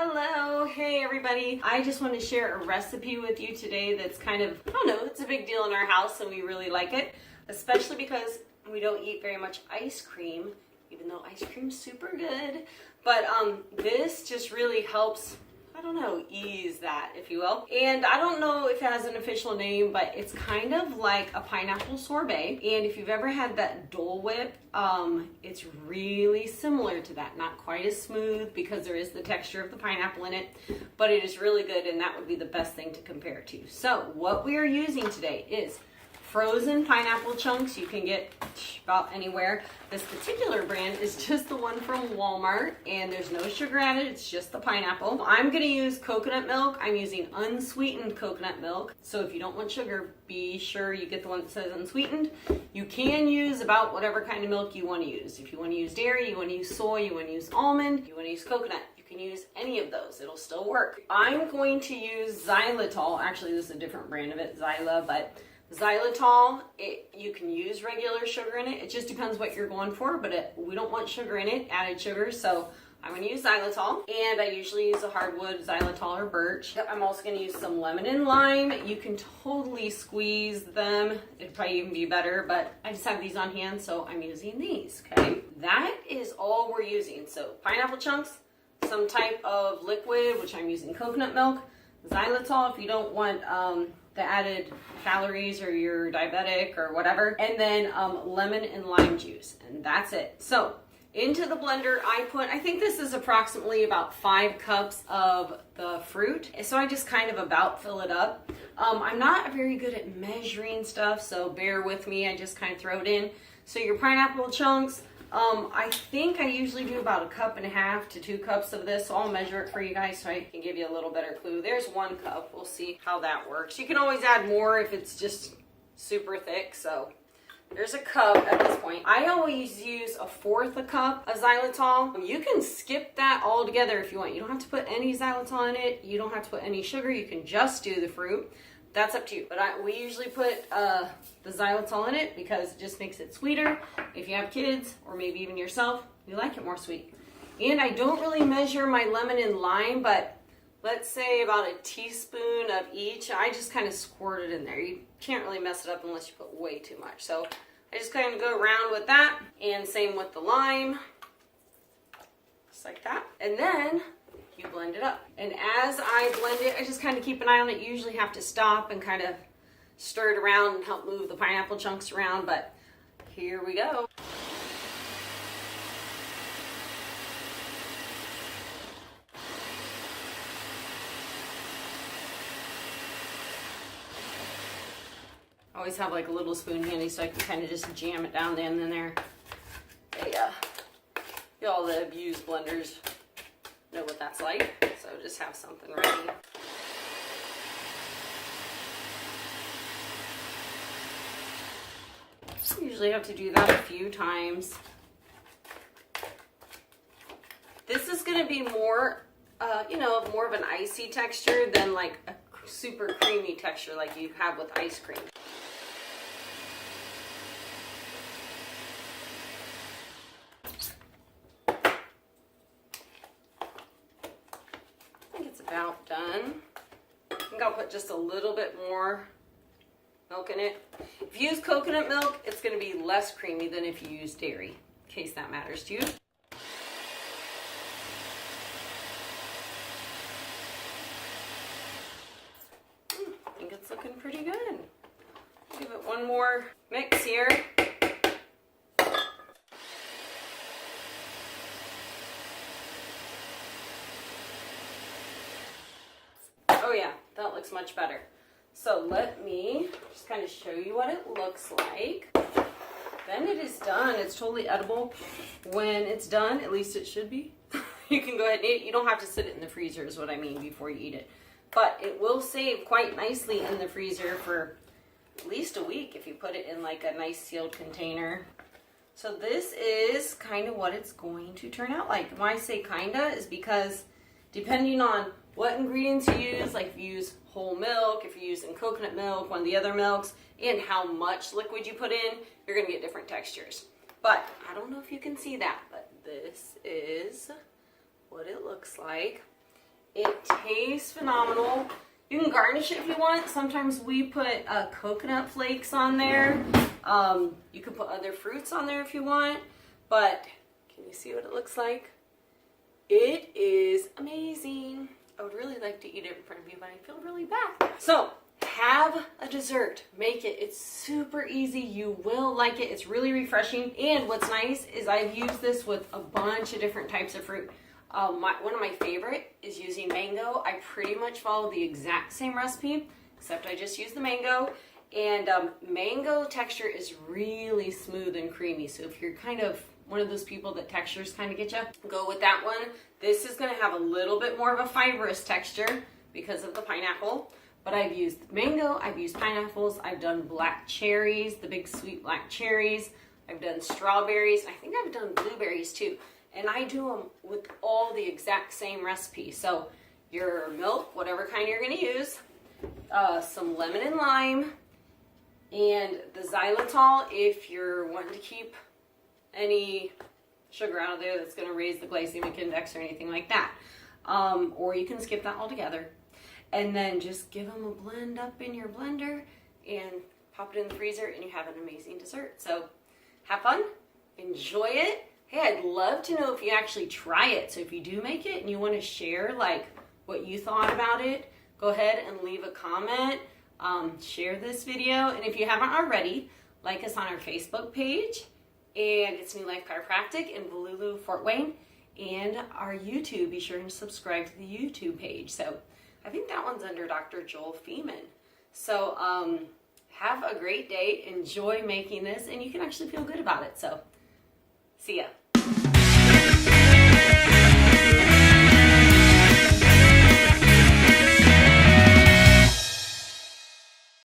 Hello, hey everybody. I just want to share a recipe with you today that's kind of, I don't know, it's a big deal in our house and we really like it, especially because we don't eat very much ice cream, even though ice cream's super good. But this just really helps, I don't know, ease that, if you will. And I don't know if it has an official name, but it's kind of like a pineapple sorbet. And if you've ever had that Dole Whip, it's really similar to that. Not quite as smooth because there is the texture of the pineapple in it, but it is really good, and that would be the best thing to compare to. So what we are using today is frozen pineapple chunks. You can get about anywhere. This particular brand is just the one from Walmart, and there's no sugar added, it's just the pineapple. I'm gonna use coconut milk. I'm using unsweetened coconut milk. So if you don't want sugar, be sure you get the one that says unsweetened. You can use about whatever kind of milk you wanna use. If you wanna use dairy, you wanna use soy, you wanna use almond, you wanna use coconut, you can use any of those, it'll still work. I'm going to use xylitol. Actually, this is a different brand of it, Xyla, but xylitol, you can use regular sugar in it. It just depends what you're going for, but we don't want sugar in it, added sugar, so I'm going to use xylitol. And I usually use a hardwood xylitol or birch. I'm also going to use some lemon and lime. You can totally squeeze them. It'd probably even be better, but I just have these on hand, so I'm using these, okay? That is all we're using. So pineapple chunks, some type of liquid, which I'm using coconut milk, xylitol if you don't want the added calories or you're diabetic or whatever, and then lemon and lime juice, and that's it. So into the blender I think this is approximately about 5 cups of the fruit, so I just kind of about fill it up. I'm not very good at measuring stuff, so bear with me. I just kind of throw it in. So your pineapple chunks, I think I usually do about 1.5 cups to 2 cups of this, so I'll measure it for you guys so I can give you a little better clue. There's 1 cup. We'll see how that works. You can always add more if it's just super thick, so there's 1 cup at this point. I always use 1/4 cup of xylitol. You can skip that altogether if you want. You don't have to put any xylitol in it. You don't have to put any sugar. You can just do the fruit. That's up to you. But we usually put the xylitol in it because it just makes it sweeter. If you have kids, or maybe even yourself, you like it more sweet. And I don't really measure my lemon and lime, but let's say about 1 teaspoon of each. I just kind of squirt it in there. You can't really mess it up unless you put way too much. So I just kind of go around with that, and same with the lime. Just like that. And then you blend it up. And as I blend it, I just kind of keep an eye on it. You usually have to stop and kind of stir it around and help move the pineapple chunks around, but here we go. I always have like a little spoon handy so I can kind of just jam it down in there. Y'all that have used blenders know what that's like, so just have something ready. Usually have to do that a few times. This is going to be more, more of an icy texture than like a super creamy texture like you have with ice cream. About done. I think I'll put just a little bit more milk in it. If you use coconut milk, it's going to be less creamy than if you use dairy, in case that matters to you. I think it's looking pretty good. Give it one more mix here. Oh yeah, that looks much better. So let me just kind of show you what it looks like. Then it is done. It's totally edible. When it's done, at least it should be, you can go ahead and eat it. You don't have to sit it in the freezer is what I mean before you eat it. But it will save quite nicely in the freezer for at least a week if you put it in like a nice sealed container. So this is kind of what it's going to turn out like. When I say kinda is because depending on what ingredients you use, like if you use whole milk, if you're using coconut milk, one of the other milks, and how much liquid you put in, you're gonna get different textures. But I don't know if you can see that, but this is what it looks like. It tastes phenomenal. You can garnish it if you want. Sometimes we put coconut flakes on there. You can put other fruits on there if you want. But can you see what it looks like? It is amazing. I would really like to eat it in front of you, but I feel really bad. So have a dessert. Make it. It's super easy. You will like it. It's really refreshing. And what's nice is I've used this with a bunch of different types of fruit. One of my favorite is using mango. I pretty much follow the exact same recipe, except I just use the mango. And mango texture is really smooth and creamy. So if you're kind of one of those people that textures kind of get you, go with that one. This is going to have a little bit more of a fibrous texture because of the pineapple. But I've used mango, I've used pineapples, I've done black cherries, the big sweet black cherries. I've done strawberries. I think I've done blueberries too. And I do them with all the exact same recipe. So your milk, whatever kind you're going to use, some lemon and lime, and the xylitol if you're wanting to keep any sugar out of there that's going to raise the glycemic index or anything like that. Or you can skip that altogether. And then just give them a blend up in your blender and pop it in the freezer and you have an amazing dessert. So have fun, enjoy it. Hey, I'd love to know if you actually try it. So if you do make it and you want to share like what you thought about it, go ahead and leave a comment. Share this video. And if you haven't already, like us on our Facebook page. And it's New Life Chiropractic in Bululu, Fort Wayne. And our YouTube, be sure to subscribe to the YouTube page. So I think that one's under Dr. Joel Feeman. So have a great day. Enjoy making this. And you can actually feel good about it. So see ya.